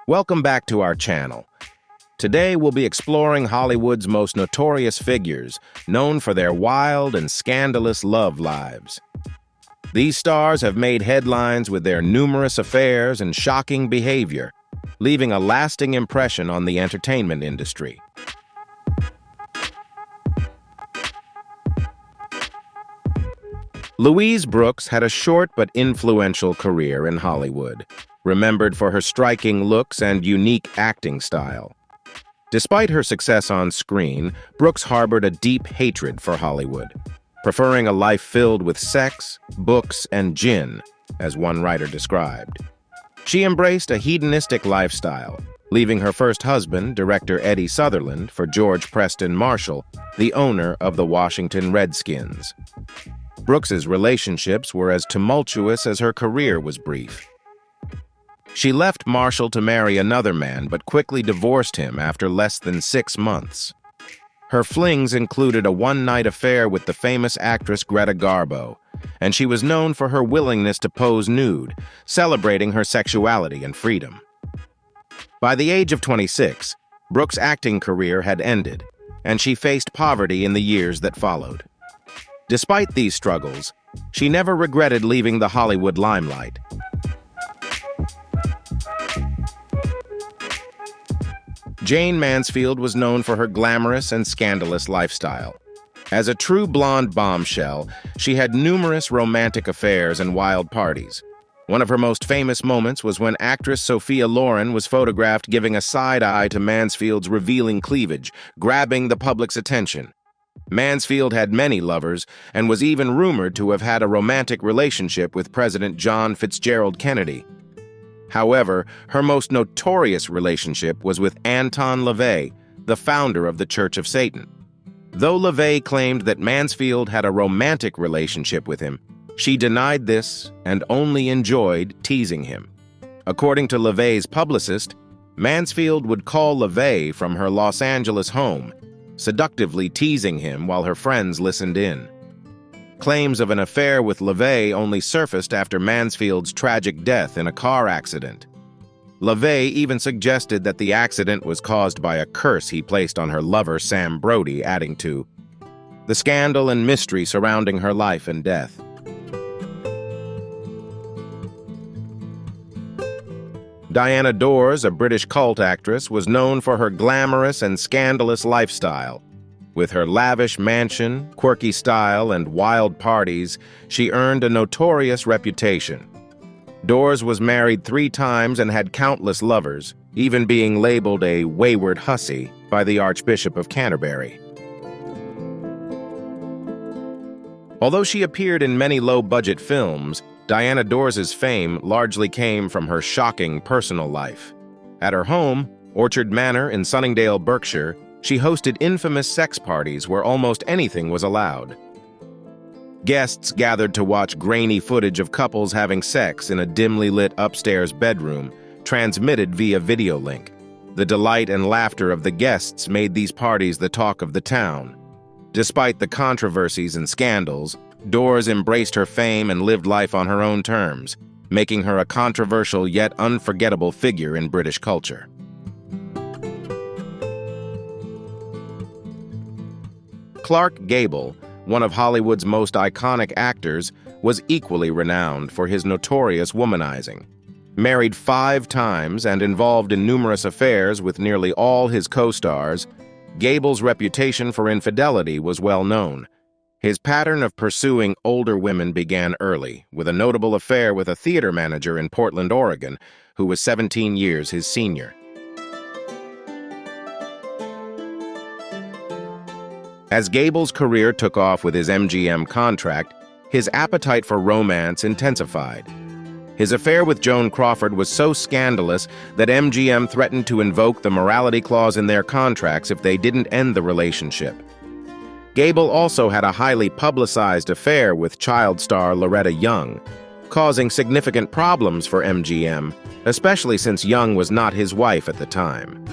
Welcome back to our channel. Today we'll be exploring Hollywood's most notorious figures, known for their wild and scandalous love lives. These stars have made headlines with their numerous affairs and shocking behavior, leaving a lasting impression on the entertainment industry. Louise Brooks had a short but influential career in Hollywood, remembered for her striking looks and unique acting style. Despite her success on screen, Brooks harbored a deep hatred for Hollywood, preferring a life filled with sex, books, and gin, as one writer described. She embraced a hedonistic lifestyle, leaving her first husband, director Eddie Sutherland, for George Preston Marshall, the owner of the Washington Redskins. Brooks's relationships were as tumultuous as her career was brief. She left Marshall to marry another man, but quickly divorced him after less than 6 months. Her flings included a one-night affair with the famous actress Greta Garbo, and she was known for her willingness to pose nude, celebrating her sexuality and freedom. By the age of 26, Brooks' acting career had ended, and she faced poverty in the years that followed. Despite these struggles, she never regretted leaving the Hollywood limelight. Jane Mansfield was known for her glamorous and scandalous lifestyle. As a true blonde bombshell, she had numerous romantic affairs and wild parties. One of her most famous moments was when actress Sophia Loren was photographed giving a side-eye to Mansfield's revealing cleavage, grabbing the public's attention. Mansfield had many lovers and was even rumored to have had a romantic relationship with President John Fitzgerald Kennedy. However, her most notorious relationship was with Anton LaVey, the founder of the Church of Satan. Though LaVey claimed that Mansfield had a romantic relationship with him, she denied this and only enjoyed teasing him. According to LaVey's publicist, Mansfield would call LaVey from her Los Angeles home, seductively teasing him while her friends listened in. Claims of an affair with LaVey only surfaced after Mansfield's tragic death in a car accident. LaVey even suggested that the accident was caused by a curse he placed on her lover Sam Brody, adding to the scandal and mystery surrounding her life and death. Diana Dors, a British cult actress, was known for her glamorous and scandalous lifestyle. With her lavish mansion, quirky style, and wild parties, she earned a notorious reputation. Dors was married 3 times and had countless lovers, even being labeled a wayward hussy by the Archbishop of Canterbury. Although she appeared in many low-budget films, Diana Dors's fame largely came from her shocking personal life. At her home, Orchard Manor in Sunningdale, Berkshire, she hosted infamous sex parties where almost anything was allowed. Guests gathered to watch grainy footage of couples having sex in a dimly lit upstairs bedroom, transmitted via video link. The delight and laughter of the guests made these parties the talk of the town. Despite the controversies and scandals, Dors embraced her fame and lived life on her own terms, making her a controversial yet unforgettable figure in British culture. Clark Gable, one of Hollywood's most iconic actors, was equally renowned for his notorious womanizing. Married 5 times and involved in numerous affairs with nearly all his co-stars, Gable's reputation for infidelity was well known. His pattern of pursuing older women began early, with a notable affair with a theater manager in Portland, Oregon, who was 17 years his senior. As Gable's career took off with his MGM contract, his appetite for romance intensified. His affair with Joan Crawford was so scandalous that MGM threatened to invoke the morality clause in their contracts if they didn't end the relationship. Gable also had a highly publicized affair with child star Loretta Young, causing significant problems for MGM, especially since Young was not his wife at the time.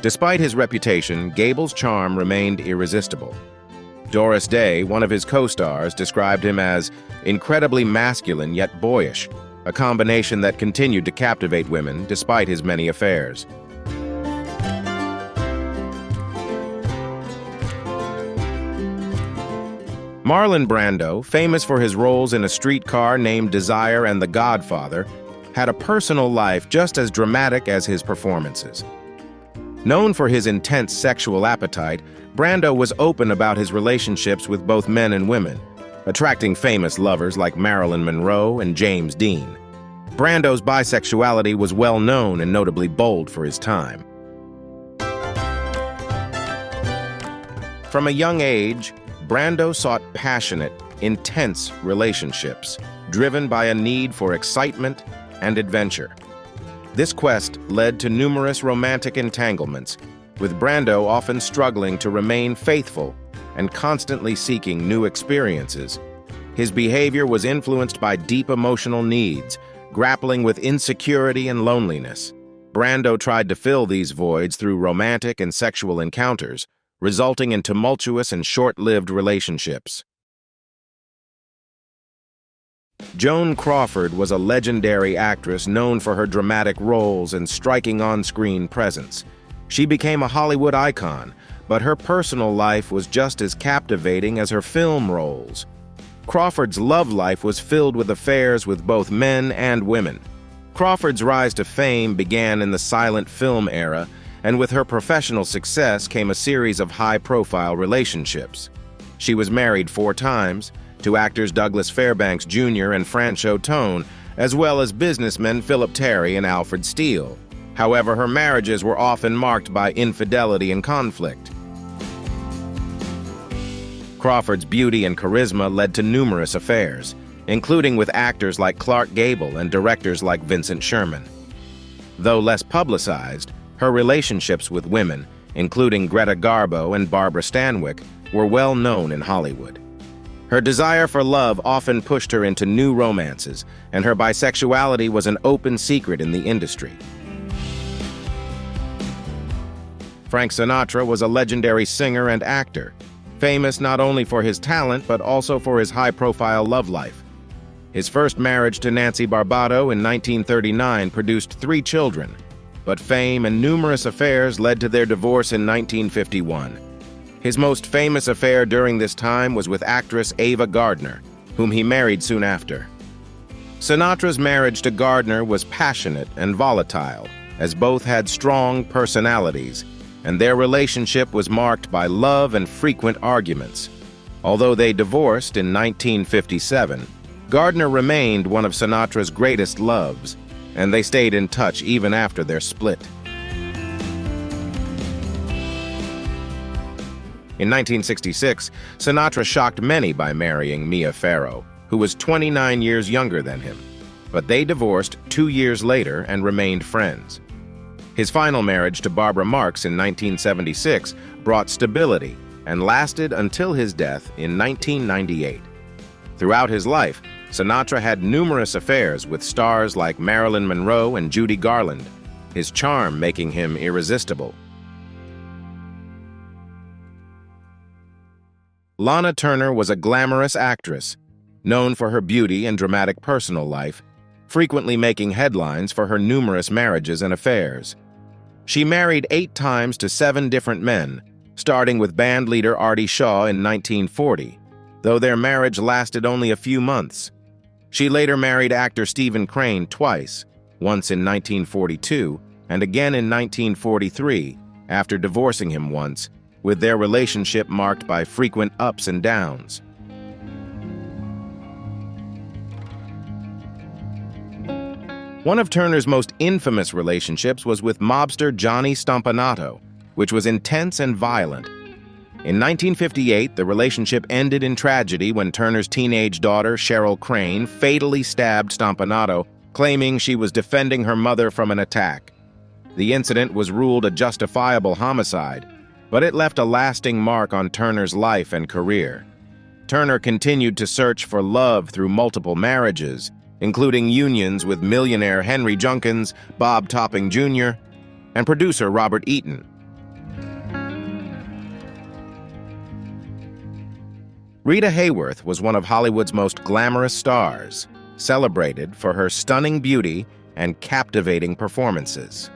Despite his reputation, Gable's charm remained irresistible. Doris Day, one of his co-stars, described him as incredibly masculine yet boyish, a combination that continued to captivate women despite his many affairs. Marlon Brando, famous for his roles in A Streetcar Named Desire and The Godfather, had a personal life just as dramatic as his performances. Known for his intense sexual appetite, Brando was open about his relationships with both men and women, attracting famous lovers like Marilyn Monroe and James Dean. Brando's bisexuality was well known and notably bold for his time. From a young age, Brando sought passionate, intense relationships, driven by a need for excitement and adventure. This quest led to numerous romantic entanglements, with Brando often struggling to remain faithful and constantly seeking new experiences. His behavior was influenced by deep emotional needs, grappling with insecurity and loneliness. Brando tried to fill these voids through romantic and sexual encounters, resulting in tumultuous and short-lived relationships. Joan Crawford was a legendary actress known for her dramatic roles and striking on-screen presence. She became a Hollywood icon, but her personal life was just as captivating as her film roles. Crawford's love life was filled with affairs with both men and women. Crawford's rise to fame began in the silent film era, and with her professional success came a series of high-profile relationships. She was married 4 times, to actors Douglas Fairbanks Jr. and Franchot Tone, as well as businessmen Philip Terry and Alfred Steele. However, her marriages were often marked by infidelity and conflict. Crawford's beauty and charisma led to numerous affairs, including with actors like Clark Gable and directors like Vincent Sherman. Though less publicized, her relationships with women, including Greta Garbo and Barbara Stanwyck, were well known in Hollywood. Her desire for love often pushed her into new romances, and her bisexuality was an open secret in the industry. Frank Sinatra was a legendary singer and actor, famous not only for his talent but also for his high-profile love life. His first marriage to Nancy Barbado in 1939 produced 3 children, but fame and numerous affairs led to their divorce in 1951. His most famous affair during this time was with actress Ava Gardner, whom he married soon after. Sinatra's marriage to Gardner was passionate and volatile, as both had strong personalities, and their relationship was marked by love and frequent arguments. Although they divorced in 1957, Gardner remained one of Sinatra's greatest loves, and they stayed in touch even after their split. In 1966, Sinatra shocked many by marrying Mia Farrow, who was 29 years younger than him, but they divorced 2 years later and remained friends. His final marriage to Barbara Marx in 1976 brought stability and lasted until his death in 1998. Throughout his life, Sinatra had numerous affairs with stars like Marilyn Monroe and Judy Garland, his charm making him irresistible. Lana Turner was a glamorous actress, known for her beauty and dramatic personal life, frequently making headlines for her numerous marriages and affairs. She married 8 times to 7 different men, starting with band leader Artie Shaw in 1940, though their marriage lasted only a few months. She later married actor Stephen Crane twice, once in 1942 and again in 1943, after divorcing him once, with their relationship marked by frequent ups and downs. One of Turner's most infamous relationships was with mobster Johnny Stompanato, which was intense and violent. In 1958, the relationship ended in tragedy when Turner's teenage daughter, Cheryl Crane, fatally stabbed Stompanato, claiming she was defending her mother from an attack. The incident was ruled a justifiable homicide, but it left a lasting mark on Turner's life and career. Turner continued to search for love through multiple marriages, including unions with millionaire Henry Junkins, Bob Topping Jr., and producer Robert Eaton. Rita Hayworth was one of Hollywood's most glamorous stars, celebrated for her stunning beauty and captivating performances.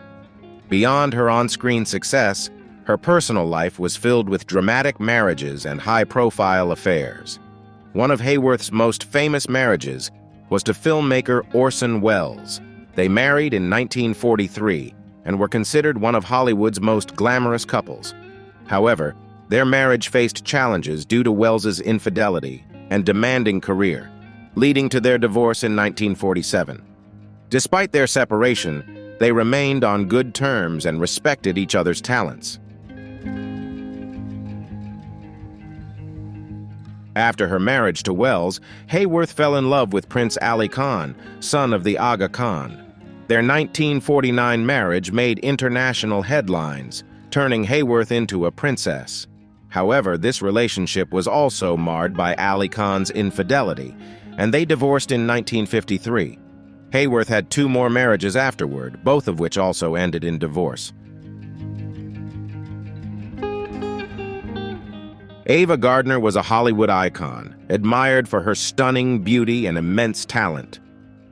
Beyond her on-screen success, her personal life was filled with dramatic marriages and high-profile affairs. One of Hayworth's most famous marriages was to filmmaker Orson Welles. They married in 1943 and were considered one of Hollywood's most glamorous couples. However, their marriage faced challenges due to Welles's infidelity and demanding career, leading to their divorce in 1947. Despite their separation, they remained on good terms and respected each other's talents. After her marriage to Welles, Hayworth fell in love with Prince Ali Khan, son of the Aga Khan. Their 1949 marriage made international headlines, turning Hayworth into a princess. However, this relationship was also marred by Ali Khan's infidelity, and they divorced in 1953. Hayworth had 2 more marriages afterward, both of which also ended in divorce. Ava Gardner was a Hollywood icon, admired for her stunning beauty and immense talent.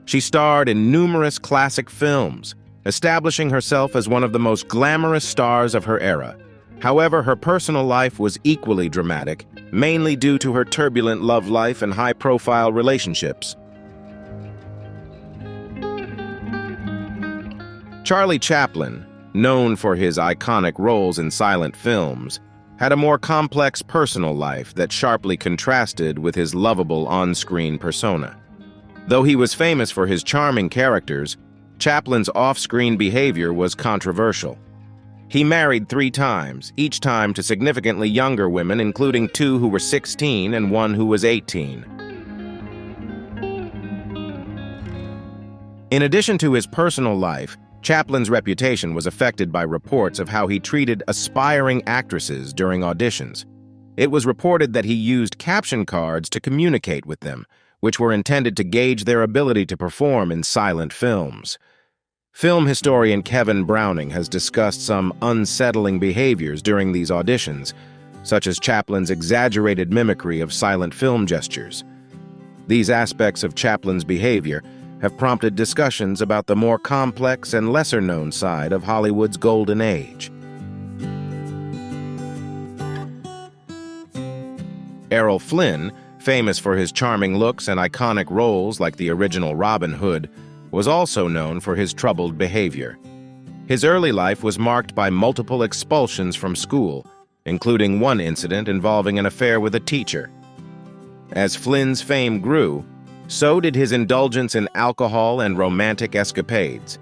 She starred in numerous classic films, establishing herself as one of the most glamorous stars of her era. However, her personal life was equally dramatic, mainly due to her turbulent love life and high-profile relationships. Charlie Chaplin, known for his iconic roles in silent films, had a more complex personal life that sharply contrasted with his lovable on-screen persona. Though he was famous for his charming characters, Chaplin's off-screen behavior was controversial. He married 3 times, each time to significantly younger women, including 2 who were 16 and 1 who was 18. In addition to his personal life, Chaplin's reputation was affected by reports of how he treated aspiring actresses during auditions. It was reported that he used caption cards to communicate with them, which were intended to gauge their ability to perform in silent films. Film historian Kevin Browning has discussed some unsettling behaviors during these auditions, such as Chaplin's exaggerated mimicry of silent film gestures. These aspects of Chaplin's behavior have prompted discussions about the more complex and lesser-known side of Hollywood's golden age. Errol Flynn, famous for his charming looks and iconic roles like the original Robin Hood, was also known for his troubled behavior. His early life was marked by multiple expulsions from school, including one incident involving an affair with a teacher. As Flynn's fame grew, so did his indulgence in alcohol and romantic escapades.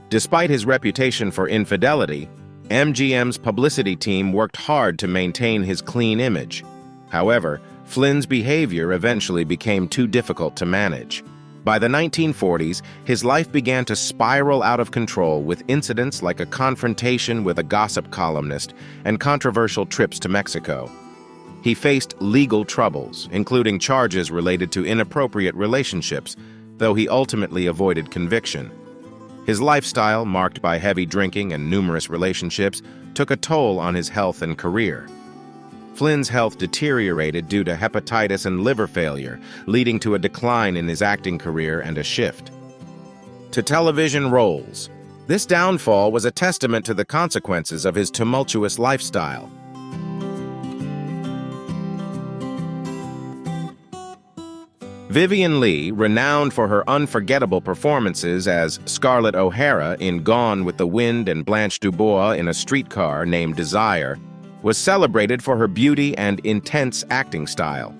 Despite his reputation for infidelity, MGM's publicity team worked hard to maintain his clean image. However, Flynn's behavior eventually became too difficult to manage. By the 1940s, his life began to spiral out of control with incidents like a confrontation with a gossip columnist and controversial trips to Mexico. He faced legal troubles, including charges related to inappropriate relationships, though he ultimately avoided conviction. His lifestyle, marked by heavy drinking and numerous relationships, took a toll on his health and career. Flynn's health deteriorated due to hepatitis and liver failure, leading to a decline in his acting career and a shift to television roles. This downfall was a testament to the consequences of his tumultuous lifestyle. Vivien Leigh, renowned for her unforgettable performances as Scarlett O'Hara in Gone with the Wind and Blanche DuBois in A Streetcar Named Desire, was celebrated for her beauty and intense acting style.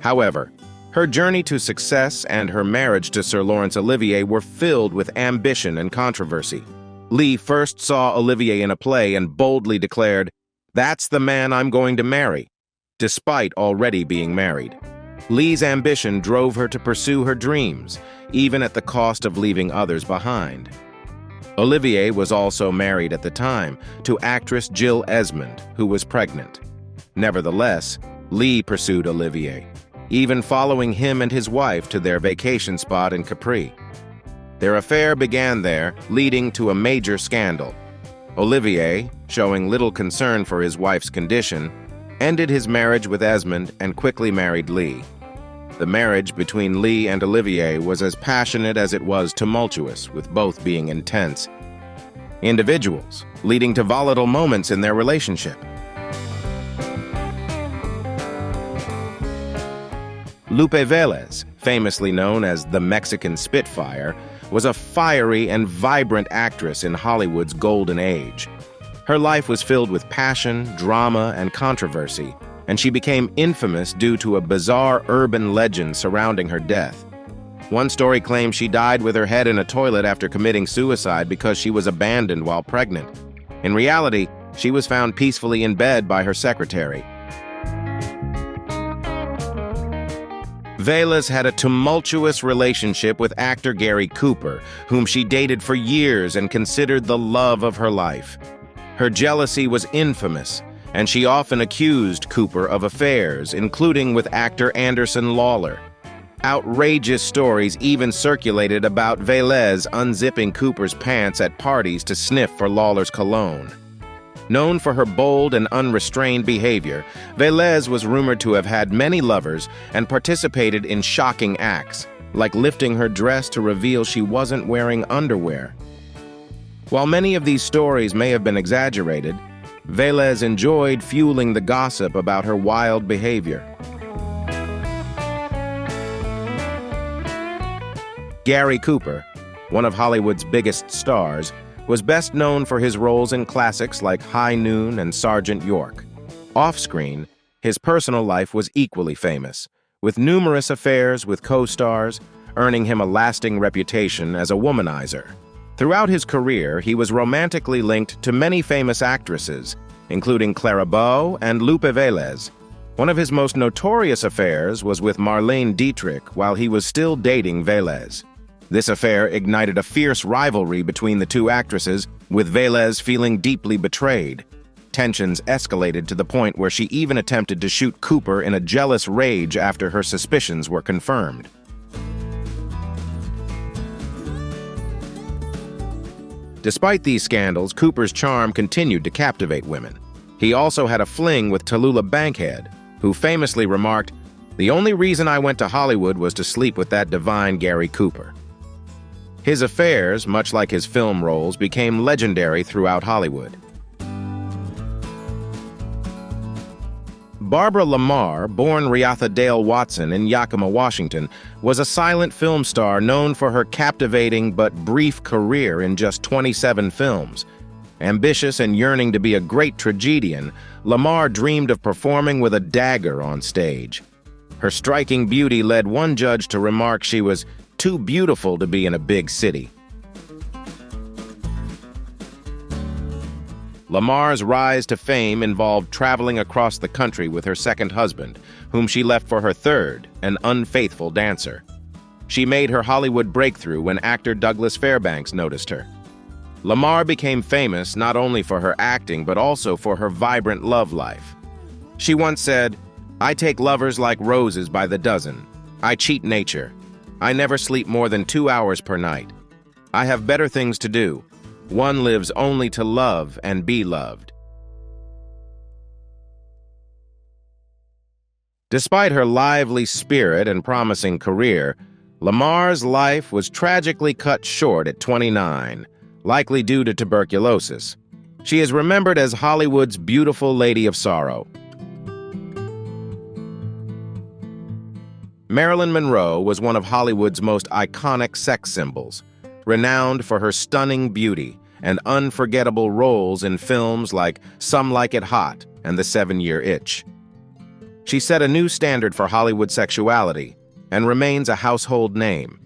However, her journey to success and her marriage to Sir Laurence Olivier were filled with ambition and controversy. Leigh first saw Olivier in a play and boldly declared, "That's the man I'm going to marry," despite already being married. Leigh's ambition drove her to pursue her dreams, even at the cost of leaving others behind. Olivier was also married at the time to actress Jill Esmond, who was pregnant. Nevertheless, Leigh pursued Olivier, even following him and his wife to their vacation spot in Capri. Their affair began there, leading to a major scandal. Olivier, showing little concern for his wife's condition, ended his marriage with Esmond and quickly married Leigh. The marriage between Leigh and Olivier was as passionate as it was tumultuous, with both being intense individuals, leading to volatile moments in their relationship. Lupe Vélez, famously known as the Mexican Spitfire, was a fiery and vibrant actress in Hollywood's golden age. Her life was filled with passion, drama, and controversy, and she became infamous due to a bizarre urban legend surrounding her death. One story claims she died with her head in a toilet after committing suicide because she was abandoned while pregnant. In reality, she was found peacefully in bed by her secretary. Vélez had a tumultuous relationship with actor Gary Cooper, whom she dated for years and considered the love of her life. Her jealousy was infamous, and she often accused Cooper of affairs, including with actor Anderson Lawler. Outrageous stories even circulated about Vélez unzipping Cooper's pants at parties to sniff for Lawler's cologne. Known for her bold and unrestrained behavior, Vélez was rumored to have had many lovers and participated in shocking acts, like lifting her dress to reveal she wasn't wearing underwear. While many of these stories may have been exaggerated, Vélez enjoyed fueling the gossip about her wild behavior. Gary Cooper, one of Hollywood's biggest stars, was best known for his roles in classics like High Noon and Sergeant York. Off-screen, his personal life was equally famous, with numerous affairs with co-stars, earning him a lasting reputation as a womanizer. Throughout his career, he was romantically linked to many famous actresses, including Clara Bow and Lupe Vélez. One of his most notorious affairs was with Marlene Dietrich while he was still dating Vélez. This affair ignited a fierce rivalry between the two actresses, with Vélez feeling deeply betrayed. Tensions escalated to the point where she even attempted to shoot Cooper in a jealous rage after her suspicions were confirmed. Despite these scandals, Cooper's charm continued to captivate women. He also had a fling with Tallulah Bankhead, who famously remarked, "The only reason I went to Hollywood was to sleep with that divine Gary Cooper." His affairs, much like his film roles, became legendary throughout Hollywood. Barbara Marr, born Reatha Dale Watson in Yakima, Washington, was a silent film star known for her captivating but brief career in just 27 films. Ambitious and yearning to be a great tragedian, Marr dreamed of performing with a dagger on stage. Her striking beauty led one judge to remark she was too beautiful to be in a big city. Lamar's rise to fame involved traveling across the country with her second husband, whom she left for her third, an unfaithful dancer. She made her Hollywood breakthrough when actor Douglas Fairbanks noticed her. Marr became famous not only for her acting but also for her vibrant love life. She once said, "I take lovers like roses by the dozen. I cheat nature. I never sleep more than 2 hours per night. I have better things to do. One lives only to love and be loved." Despite her lively spirit and promising career, Lamar's life was tragically cut short at 29, likely due to tuberculosis. She is remembered as Hollywood's beautiful Lady of Sorrow. Marilyn Monroe was one of Hollywood's most iconic sex symbols, renowned for her stunning beauty and unforgettable roles in films like Some Like It Hot and The 7-Year Itch. She set a new standard for Hollywood sexuality and remains a household name.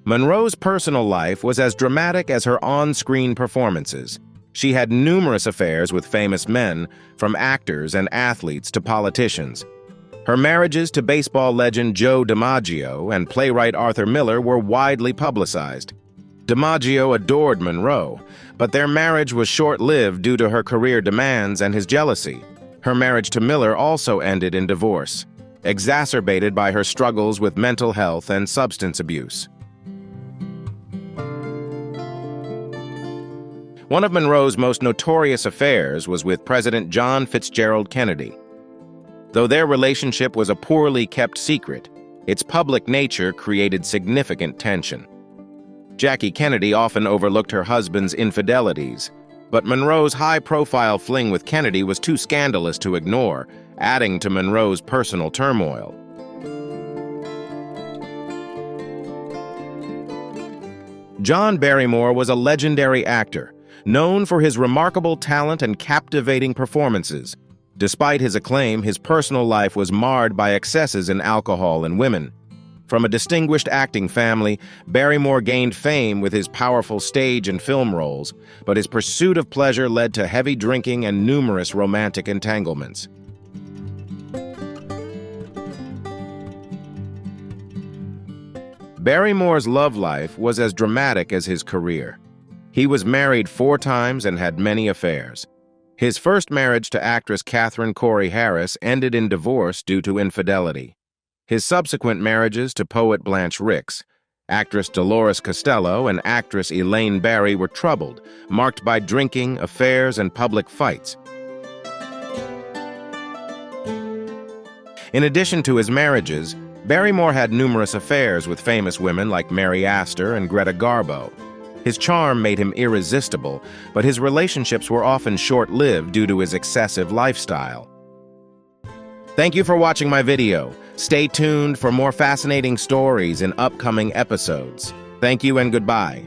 Monroe's personal life was as dramatic as her on-screen performances. She had numerous affairs with famous men, from actors and athletes to politicians. Her marriages to baseball legend Joe DiMaggio and playwright Arthur Miller were widely publicized. DiMaggio adored Monroe, but their marriage was short-lived due to her career demands and his jealousy. Her marriage to Miller also ended in divorce, exacerbated by her struggles with mental health and substance abuse. One of Monroe's most notorious affairs was with President John Fitzgerald Kennedy. Though their relationship was a poorly kept secret, its public nature created significant tension. Jackie Kennedy often overlooked her husband's infidelities, but Monroe's high-profile fling with Kennedy was too scandalous to ignore, adding to Monroe's personal turmoil. John Barrymore was a legendary actor, known for his remarkable talent and captivating performances. Despite his acclaim, his personal life was marred by excesses in alcohol and women. From a distinguished acting family, Barrymore gained fame with his powerful stage and film roles, but his pursuit of pleasure led to heavy drinking and numerous romantic entanglements. Barrymore's love life was as dramatic as his career. He was married 4 times and had many affairs. His first marriage to actress Catherine Corey Harris ended in divorce due to infidelity. His subsequent marriages to poet Blanche Ricks, actress Dolores Costello, and actress Elaine Barry were troubled, marked by drinking, affairs, and public fights. In addition to his marriages, Barrymore had numerous affairs with famous women like Mary Astor and Greta Garbo. His charm made him irresistible, but his relationships were often short-lived due to his excessive lifestyle. Thank you for watching my video. Stay tuned for more fascinating stories in upcoming episodes. Thank you and goodbye.